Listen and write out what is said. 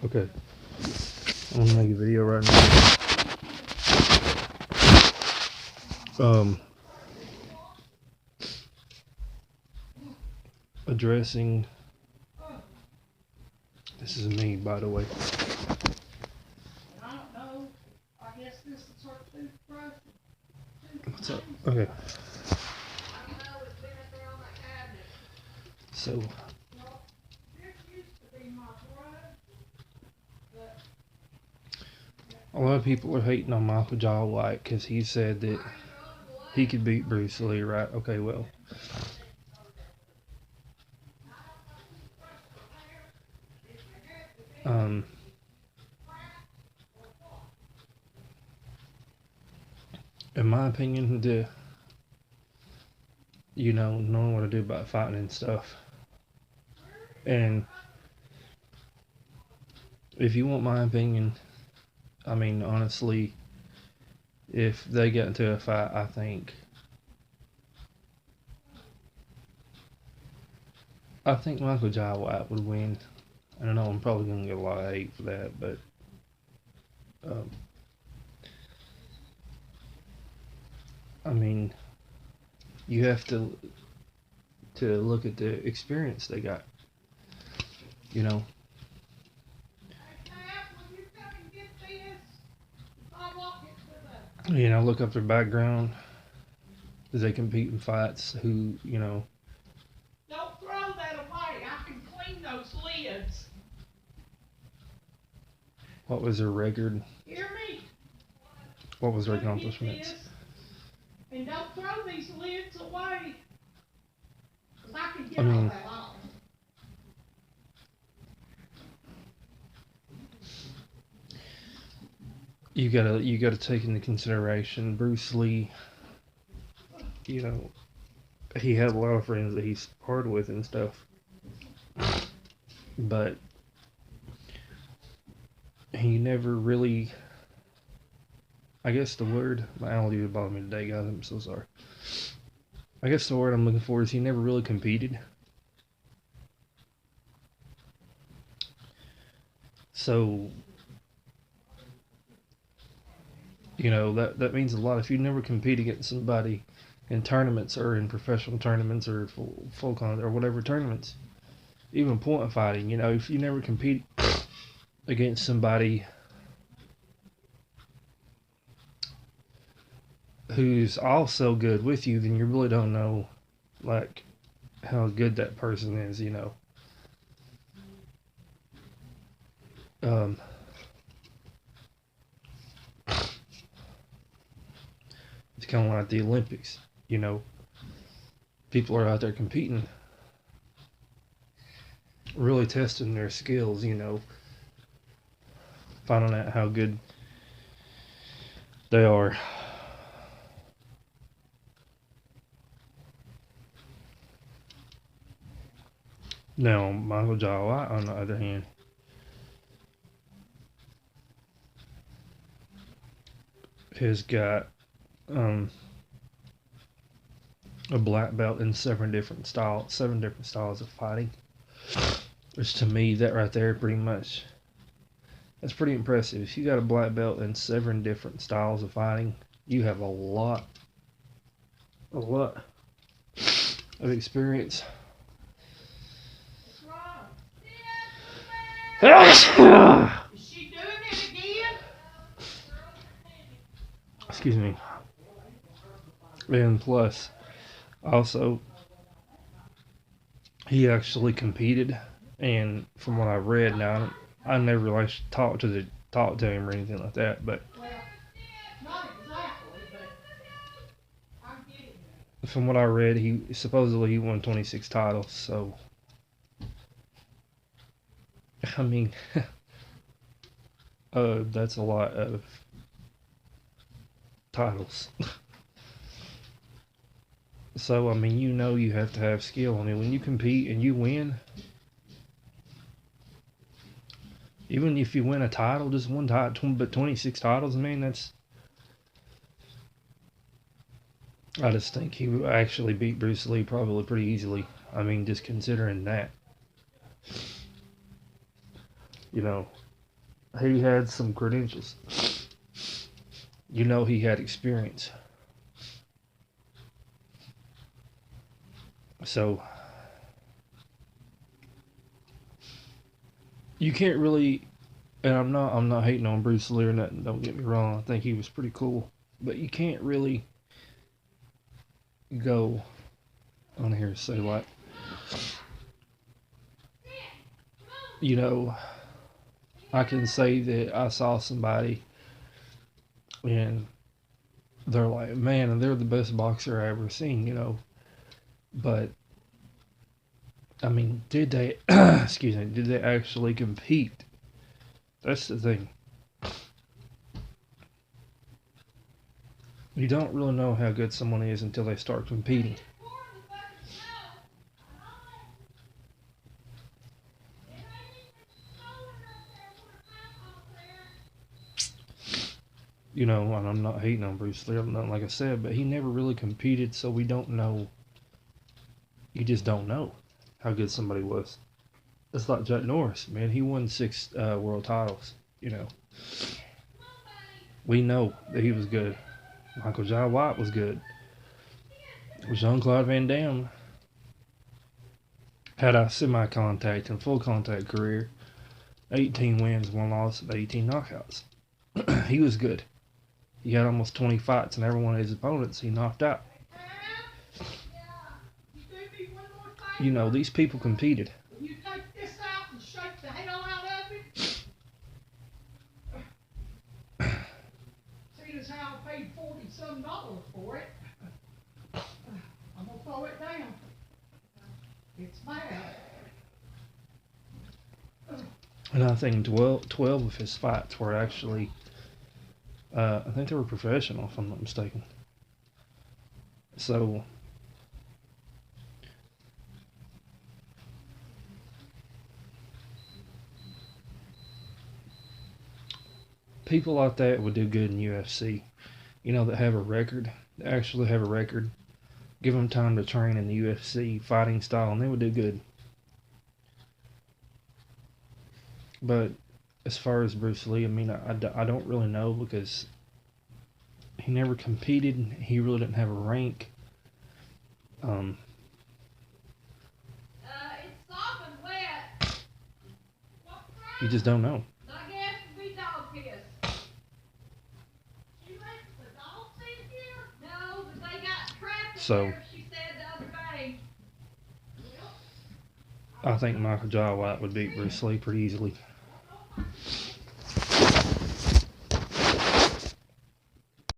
Okay, I'm gonna make a video right now. Addressing. This is me, by the way. I don't know. I guess this is her toothbrush. What's up? Okay. I don't know. It's been up there on that cabinet. So, Well, this used to be my brush, but a lot of people are hating on Michael Jai White because he said that he could beat Bruce Lee, right? Okay, well. In my opinion, knowing what to do about fighting and stuff. And if you want my opinion, I mean, honestly, if they get into a fight, I think Michael Jai White would win. I don't know, I'm probably going to get a lot of hate for that, but I mean, you have to look at the experience they got. You know, look up their background. Do they compete in fights? Who, don't throw that away. I can clean those lids. What was their record? Hear me? What was their accomplishments? And don't throw these lids away. Because I can get I mean, all that off. you gotta take into consideration Bruce Lee. He had a lot of friends that he sparred with and stuff, but he never really. I guess the word, my allergy would bother me today, guys. I'm so sorry. I guess the word I'm looking for is he never really competed. So, that means a lot. If you never compete against somebody in tournaments or in professional tournaments or full con or whatever tournaments, even point fighting, if you never compete against somebody who's also good with you, then you really don't know, like, how good that person is, It's kind of like the Olympics, People are out there competing, really testing their skills, finding out how good they are. Now, Michael Jai White, on the other hand, has got a black belt in seven different styles of fighting. Which to me, that right there, that's pretty impressive. If you got a black belt in 7 different styles of fighting, you have a lot of experience. Is she doing it again? Excuse me. And plus, also, he actually competed, and from what I read, now I never like talked to him or anything like that, but Well, not exactly, but I'm getting there. from what I read, he supposedly won 26 titles. So, I mean, that's a lot of titles. So, I mean, you have to have skill. I mean, when you compete and you win, even if you win a title, just one title, but 26 titles, man, I just think he would actually beat Bruce Lee probably pretty easily. I mean, just considering that. He had some credentials. You know, he had experience. So you can't really, and I'm not hating on Bruce Lee or nothing. Don't get me wrong. I think he was pretty cool, but you can't really go on here and say like, you know, I can say that I saw somebody and they're like, man, they're the best boxer I ever seen, you know. But I mean, did they? Excuse me. Did they actually compete? That's the thing. You don't really know how good someone is until they start competing. You know, and I'm not hating on Bruce Lee, like I said, but he never really competed, so we don't know. You just don't know how good somebody was. It's like Chuck Norris, man. He won 6 world titles. You know, we know that he was good. Michael John White was good. Jean-Claude Van Damme had a semi-contact and full contact career. 18 wins, 1 loss, 18 knockouts. He was good. He had almost 20 fights, and every one of his opponents he knocked out. You know, these people competed. You take this out and shake the hell out of it. Seeing as how I paid $40-some for it, I'm gonna throw it down. It's bad. And I think 12 of his fights were actually, I think they were professional, if I'm not mistaken. So, people like that would do good in UFC. You know, that have a record, that actually have a record. Give them time to train in the UFC fighting style, and they would do good. But as far as Bruce Lee, I mean, I don't really know because he never competed. He really didn't have a rank. It's soft and wet. You just don't know. I guess we dog piss. You let the dogs in here? No, but they got trapped in So, there, she said the other day. I think Michael Jai White would beat Bruce Lee pretty easily.